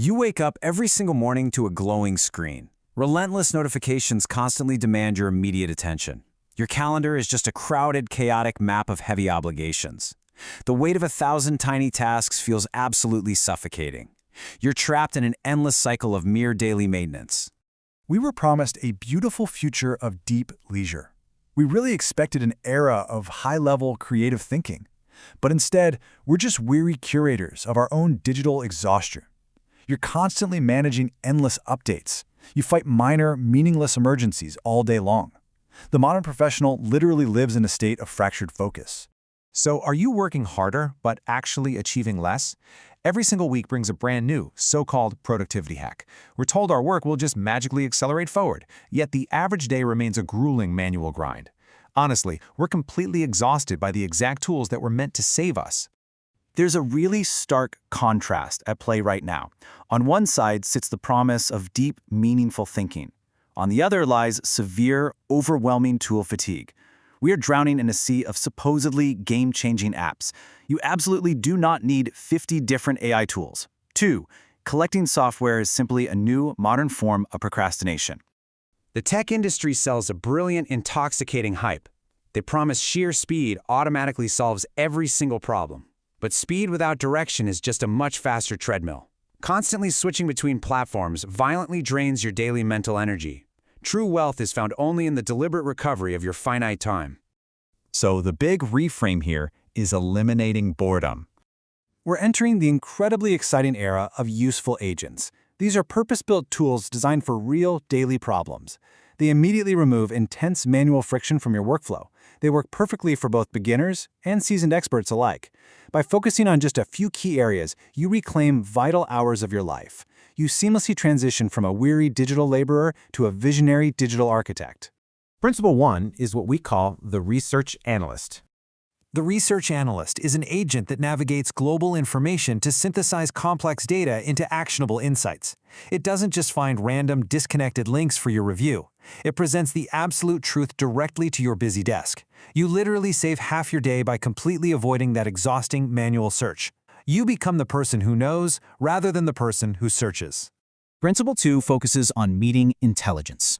You wake up every single morning to a glowing screen. Relentless notifications constantly demand your immediate attention. Your calendar is just a crowded, chaotic map of heavy obligations. The weight of 1,000 tiny tasks feels absolutely suffocating. You're trapped in an endless cycle of mere daily maintenance. We were promised a beautiful future of deep leisure. We really expected an era of high-level creative thinking. But instead, we're just weary curators of our own digital exhaustion. You're constantly managing endless updates. You fight minor, meaningless emergencies all day long. The modern professional literally lives in a state of fractured focus. So are you working harder, but actually achieving less? Every single week brings a brand new, so-called productivity hack. We're told our work will just magically accelerate forward, yet the average day remains a grueling manual grind. Honestly, we're completely exhausted by the exact tools that were meant to save us. There's a really stark contrast at play right now. On one side sits the promise of deep, meaningful thinking. On the other lies severe, overwhelming tool fatigue. We are drowning in a sea of supposedly game-changing apps. You absolutely do not need 50 different AI tools. 2. Collecting software is simply a new, modern form of procrastination. The tech industry sells a brilliant, intoxicating hype. They promise sheer speed automatically solves every single problem. But speed without direction is just a much faster treadmill. Constantly switching between platforms violently drains your daily mental energy. True wealth is found only in the deliberate recovery of your finite time. So the big reframe here is eliminating boredom. We're entering the incredibly exciting era of useful agents. These are purpose-built tools designed for real daily problems. They immediately remove intense manual friction from your workflow. They work perfectly for both beginners and seasoned experts alike. By focusing on just a few key areas, you reclaim vital hours of your life. You seamlessly transition from a weary digital laborer to a visionary digital architect. Principle 1 is what we call the research analyst. The research analyst is an agent that navigates global information to synthesize complex data into actionable insights. It doesn't just find random, disconnected links for your review. It presents the absolute truth directly to your busy desk. You literally save half your day by completely avoiding that exhausting manual search. You become the person who knows rather than the person who searches. Principle 2 focuses on meeting intelligence.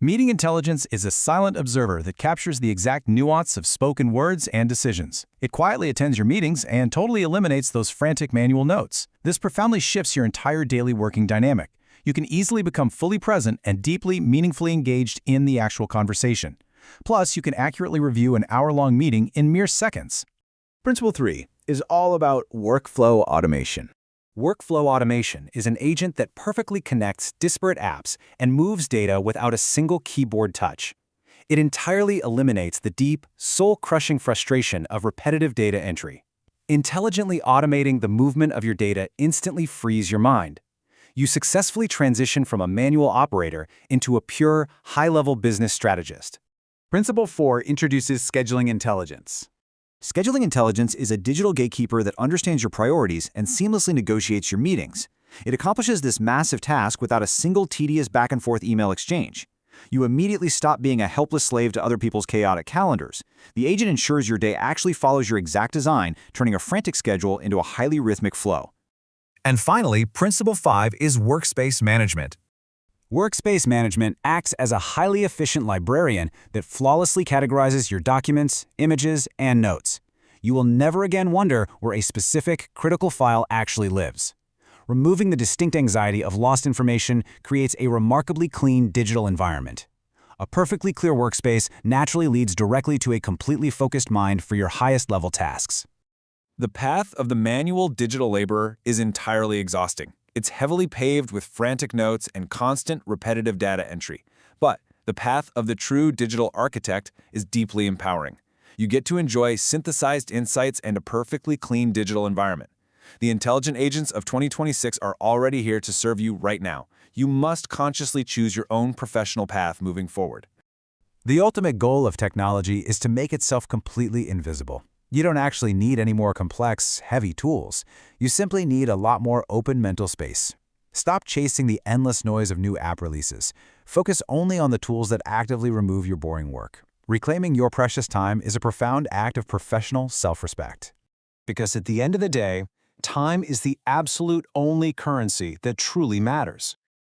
Meeting intelligence is a silent observer that captures the exact nuance of spoken words and decisions. It quietly attends your meetings and totally eliminates those frantic manual notes. This profoundly shifts your entire daily working dynamic. You can easily become fully present and deeply, meaningfully engaged in the actual conversation. Plus, you can accurately review an hour-long meeting in mere seconds. Principle 3 is all about workflow automation. Workflow automation is an agent that perfectly connects disparate apps and moves data without a single keyboard touch. It entirely eliminates the deep, soul-crushing frustration of repetitive data entry. Intelligently automating the movement of your data instantly frees your mind. You successfully transition from a manual operator into a pure, high-level business strategist. Principle 4 introduces scheduling intelligence. Scheduling intelligence is a digital gatekeeper that understands your priorities and seamlessly negotiates your meetings. It accomplishes this massive task without a single tedious back-and-forth email exchange. You immediately stop being a helpless slave to other people's chaotic calendars. The agent ensures your day actually follows your exact design, turning a frantic schedule into a highly rhythmic flow. And finally, Principle 5 is Workspace Management. Workspace Management acts as a highly efficient librarian that flawlessly categorizes your documents, images, and notes. You will never again wonder where a specific, critical file actually lives. Removing the distinct anxiety of lost information creates a remarkably clean digital environment. A perfectly clear workspace naturally leads directly to a completely focused mind for your highest level tasks. The path of the manual digital laborer is entirely exhausting. It's heavily paved with frantic notes and constant repetitive data entry. But the path of the true digital architect is deeply empowering. You get to enjoy synthesized insights and a perfectly clean digital environment. The intelligent agents of 2026 are already here to serve you right now. You must consciously choose your own professional path moving forward. The ultimate goal of technology is to make itself completely invisible. You don't actually need any more complex, heavy tools. You simply need a lot more open mental space. Stop chasing the endless noise of new app releases. Focus only on the tools that actively remove your boring work. Reclaiming your precious time is a profound act of professional self-respect. Because at the end of the day, time is the absolute only currency that truly matters.